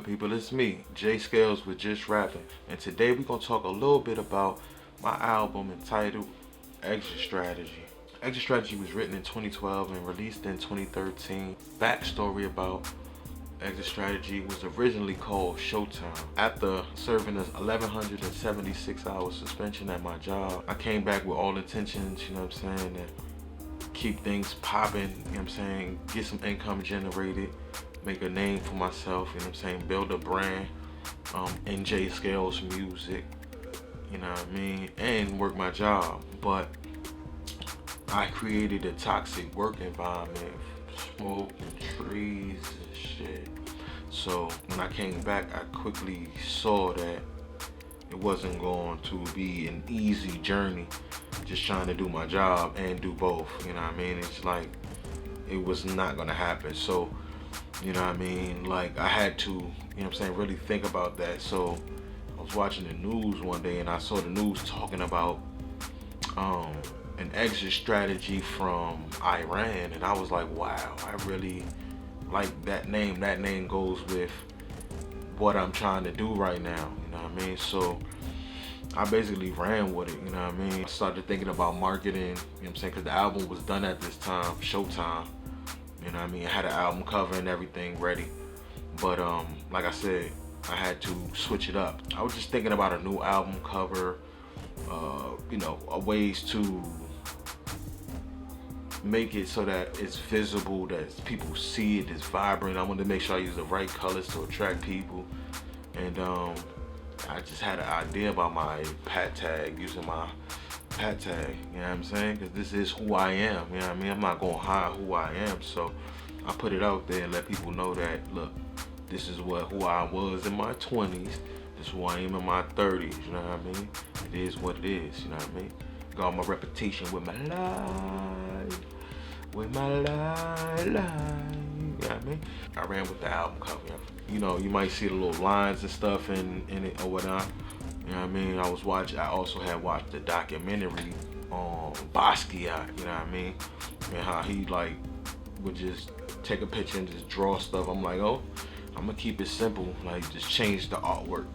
people? It's me, Jay Scales with Just Rapping, and today we're gonna talk a little bit about my album entitled Exit Strategy. Exit Strategy was written in 2012 and released in 2013. Backstory about Exit Strategy was originally called Showtime. After serving a 1,176 hour suspension at my job, I came back with all intentions, you know what I'm saying, to keep things popping, you know what I'm saying, get some income generated, make a name for myself, you know what I'm saying, build a brand in Jay Scales music, you know what I mean, and work my job. But I created a toxic work environment, smoke and trees and shit. So when I came back, I quickly saw that it wasn't going to be an easy journey just trying to do my job and do both, you know what I mean? It's like, it was not gonna happen. So, you know what I mean, like, I had to, you know what I'm saying, really think about that. So I was watching the news one day and I saw the news talking about an exit strategy from Iran, and I was like, wow, I really like that name. That name goes with what I'm trying to do right now, you know what I mean? So I basically ran with it, you know what I mean? I started thinking about marketing, you know what I'm saying, because the album was done at this time, Showtime, you know what I mean? I had an album cover and everything ready, but like I said, I had to switch it up. I was just thinking about a new album cover, you know, ways to make it so that it's visible, that people see it, it's vibrant. I wanted to make sure I use the right colors to attract people. And I just had an idea about my pat tag, using my pat tag, you know what I'm saying? Because this is who I am, you know what I mean? I'm not gonna hide who I am, so I put it out there and let people know that, look, this is who I was in my 20s, this is who I am in my 30s, you know what I mean? It is what it is, you know what I mean? Got my reputation with my life, you know what I mean? I ran with the album cover. You know, you might see the little lines and stuff in it or whatnot, you know what I mean? I also had watched the documentary on Basquiat, you know what I mean? And how he like would just take a picture and just draw stuff. I'm like, oh, I'm gonna keep it simple, like just change the artwork,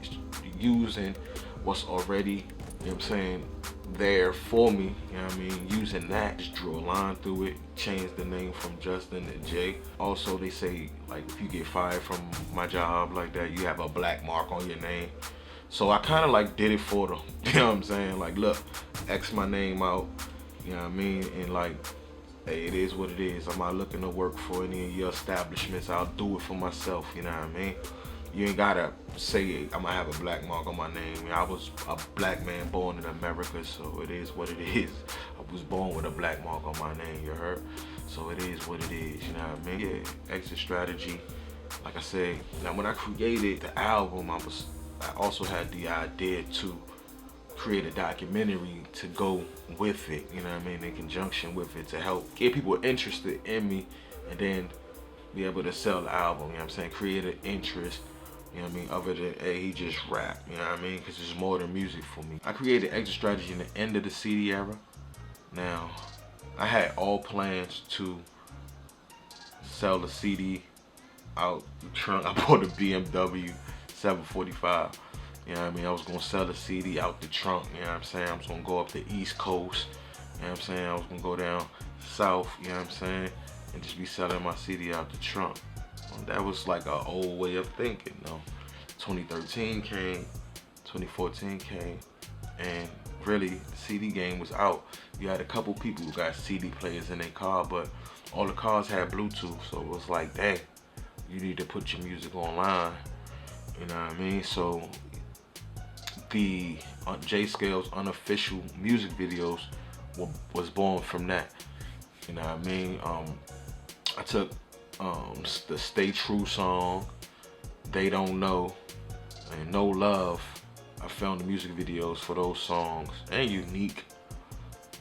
using what's already, you know what I'm saying, there for me, you know what I mean, using that, just drew a line through it, change the name from Justin to Jay. Also, they say, like, if you get fired from my job like that, you have a black mark on your name. So I kind of like did it for them, you know what I'm saying, like, look, X my name out, you know what I mean, and like, hey, it is what it is. I'm not looking to work for any of your establishments. I'll do it for myself, you know what I mean? You ain't gotta say I'm gonna have a black mark on my name. I was a black man born in America, so it is what it is. I was born with a black mark on my name, you heard? So it is what it is, you know what I mean? Yeah, Exit Strategy, like I said. Now when I created the album, I also had the idea to create a documentary to go with it, you know what I mean, in conjunction with it, to help get people interested in me and then be able to sell the album, you know what I'm saying, create an interest, you know what I mean, other than, hey, he just rap, you know what I mean, because it's more than music for me. I created Exit Strategy in the end of the CD era. Now, I had all plans to sell the CD out the trunk. I bought a BMW 745. You know what I mean? I was gonna sell the CD out the trunk, you know what I'm saying? I was gonna go up the East Coast, you know what I'm saying? I was gonna go down south, you know what I'm saying? And just be selling my CD out the trunk. That was like an old way of thinking, though. 2013 came, 2014 came, and really the CD game was out. You had a couple people who got CD players in their car, but all the cars had Bluetooth, so it was like, dang, you need to put your music online, you know what I mean? So the Jay Scales unofficial music videos was born from that, you know what I mean? I took the Stay True song, They Don't Know, and No Love. I found the music videos for those songs, and Unique.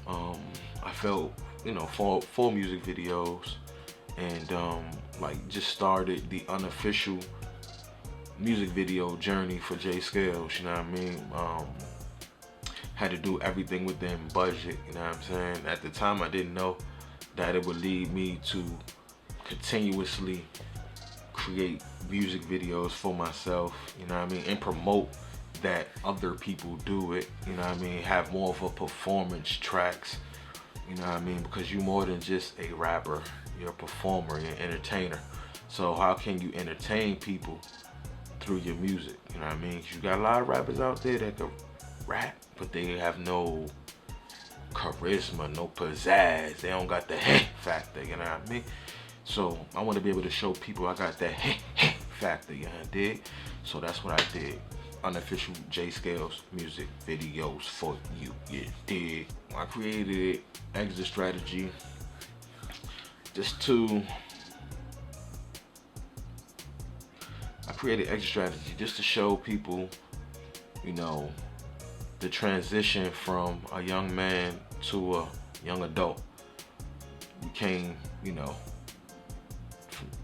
I felt, you know, for music videos, and like just started the unofficial music video journey for Jay Scales, you know what I mean? Had to do everything within budget, you know what I'm saying? At the time, I didn't know that it would lead me to continuously create music videos for myself, you know what I mean, and promote that other people do it, you know what I mean, have more of a performance tracks, you know what I mean, because you're more than just a rapper, you're a performer, you're an entertainer. So how can you entertain people through your music, you know what I mean? 'Cause you got a lot of rappers out there that can rap, but they have no charisma, no pizzazz, they don't got the factor, you know what I mean? So I want to be able to show people I got that factor, you know, dig? So that's what I did. Unofficial J Scales music videos for you, you dig? I created exit strategy just to show people, you know, the transition from a young man to a young adult. We came, you know,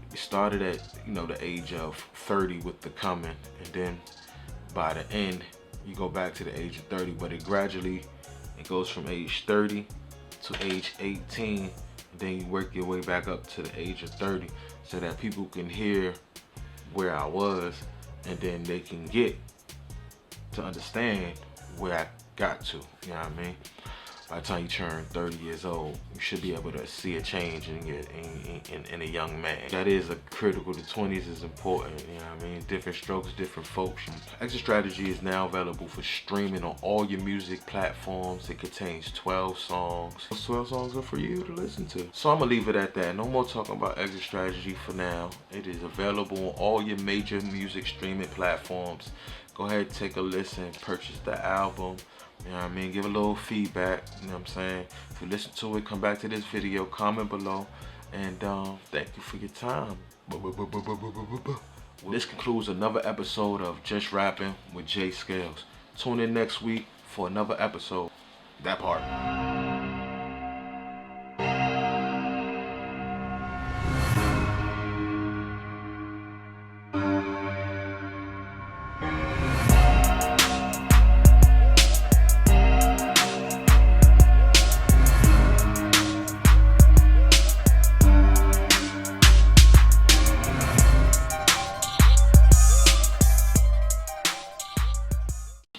we started at, you know, the age of 30 with the coming, and then by the end you go back to the age of 30, but it goes from age 30 to age 18, and then you work your way back up to the age of 30 so that people can hear where I was, and then they can get to understand where I got to, you know what I mean? By the time you turn 30 years old, you should be able to see a change in a young man. That is a critical. The 20s is important, you know what I mean? Different strokes, different folks. Exit Strategy is now available for streaming on all your music platforms. It contains 12 songs. Those 12 songs are for you to listen to. So I'm gonna leave it at that. No more talking about Exit Strategy for now. It is available on all your major music streaming platforms. Go ahead, take a listen, purchase the album. You know what I mean? Give a little feedback, you know what I'm saying? If you listen to it, come back to this video, comment below, and thank you for your time. This concludes another episode of Just Rapping with J Scales. Tune in next week for another episode. That part.